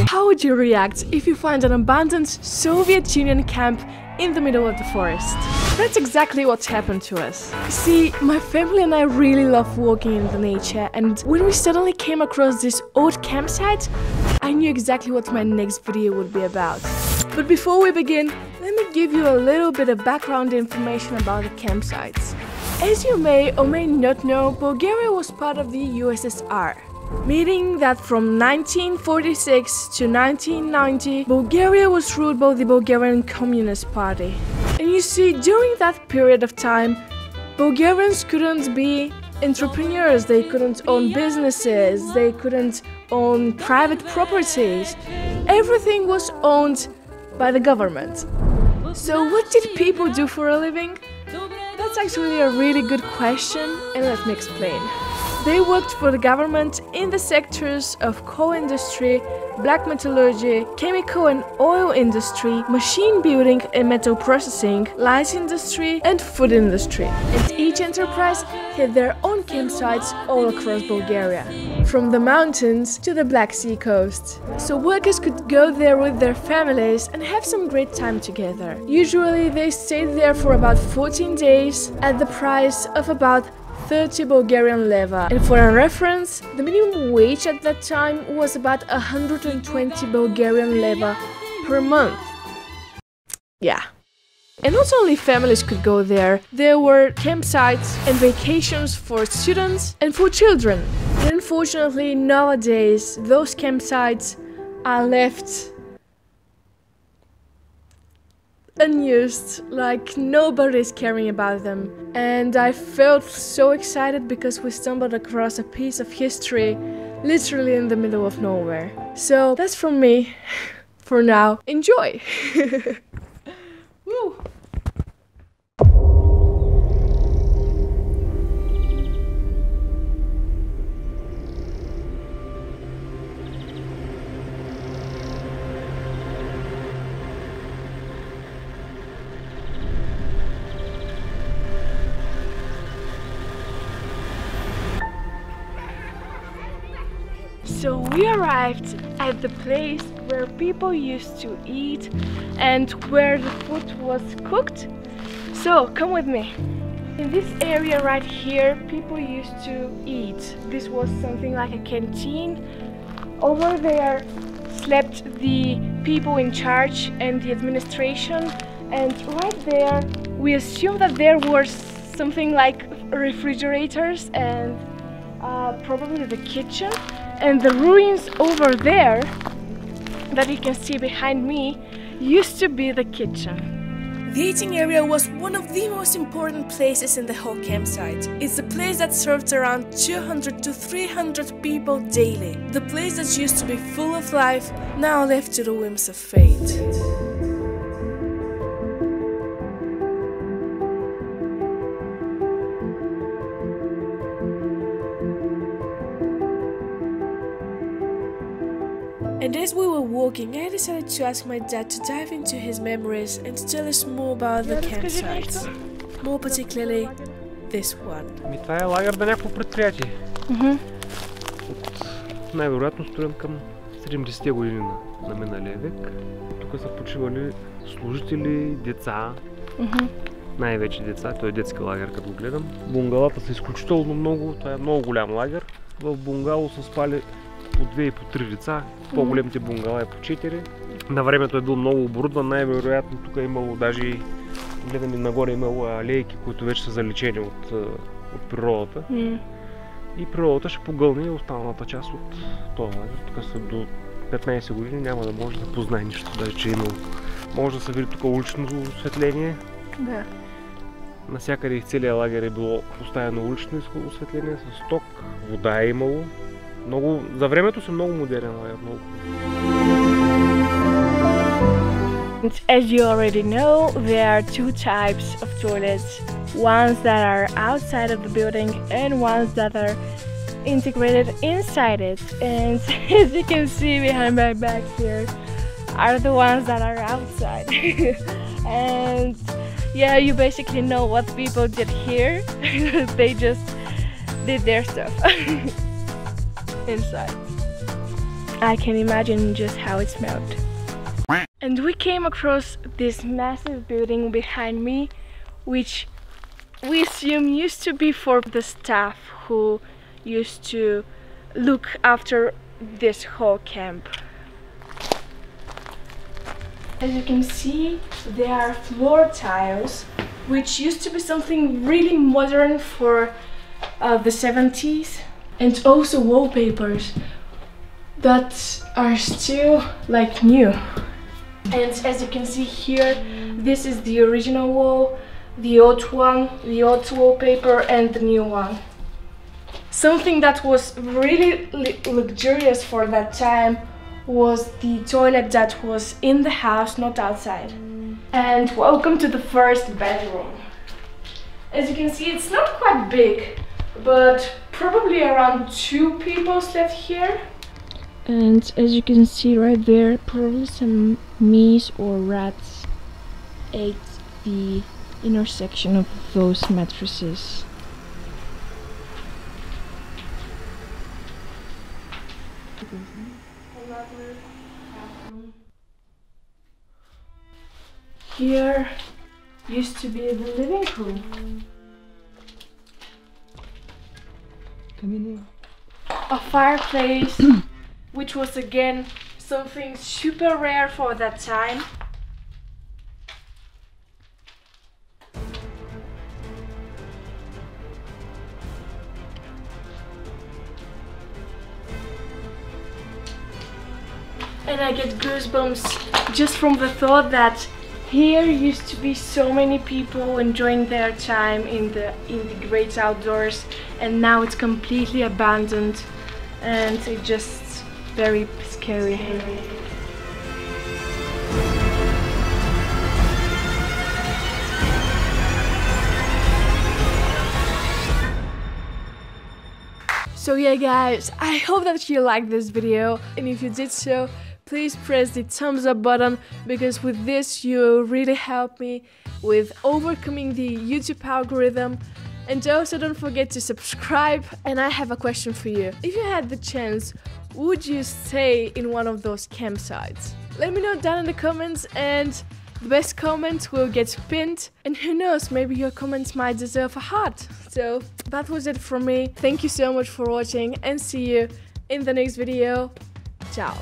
How would you react if you find an abandoned Soviet Union camp in the middle of the forest? That's exactly what happened to us. See, my family and I really love walking in the nature, and when we suddenly came across this old campsite, I knew exactly what my next video would be about. But before we begin, let me give you a little bit of background information about the campsites. As you may or may not know, Bulgaria was part of the USSR. Meaning that from 1946 to 1990, Bulgaria was ruled by the Bulgarian Communist Party. And you see, during that period of time, Bulgarians couldn't be entrepreneurs, they couldn't own businesses, they couldn't own private properties. Everything was owned by the government. So what did people do for a living? That's actually a really good question, and let me explain. They worked for the government in the sectors of coal industry, black metallurgy, chemical and oil industry, machine building and metal processing, light industry and food industry. And each enterprise had their own campsites all across Bulgaria, from the mountains to the Black Sea coast. So workers could go there with their families and have some great time together. Usually they stayed there for about 14 days at the price of about 30 Bulgarian leva. And for a reference, the minimum wage at that time was about 120 Bulgarian leva per month. Yeah. And not only families could go there, there were campsites and vacations for students and for children. And unfortunately, nowadays, those campsites are left unused, like nobody's caring about them. And I felt so excited because we stumbled across a piece of history literally in the middle of nowhere. So that's from me for now. Enjoy! Woo. So we arrived at the place where people used to eat and where the food was cooked. So come with me. In this area right here, people used to eat. This was something like a canteen. Over there slept the people in charge and the administration. And right there, we assume that there were something like refrigerators and probably the kitchen. And the ruins over there that you can see behind me used to be the kitchen. The eating area was one of the most important places in the whole campsite. It's the place that served around 200 to 300 people daily. The place that used to be full of life, now left to the whims of fate. And as we were walking, I decided to ask my dad to dive into his memories and to tell us more about the campsites. More particularly, this one. Това е лагер на някакво предприятие. Най-вероятно строен към 70-те години на миналия век. Тук са почивали служители, деца. Най-вече деца, той е детски лагер, като го гледам. Бунгалата са изключително много, това е много голям лагер. В бунгало са спали по 2 и по 3 деца, по-големите бунгала е по 4. На времето е бил много оборудван, най-вероятно тук е имало даже, гледаме нагоре, имало алейки, които вече са залечени от природата. И природата ще погълне останалата част от това лагер. Тук са до 15 години, няма да може да познае нищо, даже че е имало. Може да се види тук улично осветление. Да. Насякъде в целия лагер е било поставено улично осветление с ток, вода е имало. Много, за времето си много модерен лагер, много. As you already know, there are two types of toilets. Ones that are outside of the building and ones that are integrated inside it. And as you can see behind my back here are the ones that are outside. And yeah, you basically know what people did here. They just did their stuff inside. I can imagine just how it smelled. And we came across this massive building behind me, which we assume used to be for the staff who used to look after this whole camp. As you can see, there are floor tiles, which used to be something really modern for the 70s, and also wallpapers that are still like new. And as you can see here, this is the original wall, the old one, the old wallpaper, and the new one. Something that was really luxurious for that time was the toilet that was in the house, not outside. And welcome to the first bedroom. As you can see, it's not quite big, but probably around 2 people slept here. And as you can see right there, probably some mice or rats ate the intersection of those mattresses. Here used to be the living room. A fireplace, which was again something super rare for that time. And I get goosebumps just from the thought that here used to be so many people enjoying their time in the great outdoors, and now it's completely abandoned, and it's just very scary. So yeah guys, I hope that you liked this video, and if you did so, please press the thumbs up button, because with this you really help me with overcoming the YouTube algorithm. And also don't forget to subscribe. And I have a question for you. If you had the chance, would you stay in one of those campsites? Let me know down in the comments, and the best comment will get pinned. And who knows, maybe your comments might deserve a heart. So that was it from me. Thank you so much for watching, and see you in the next video. Ciao.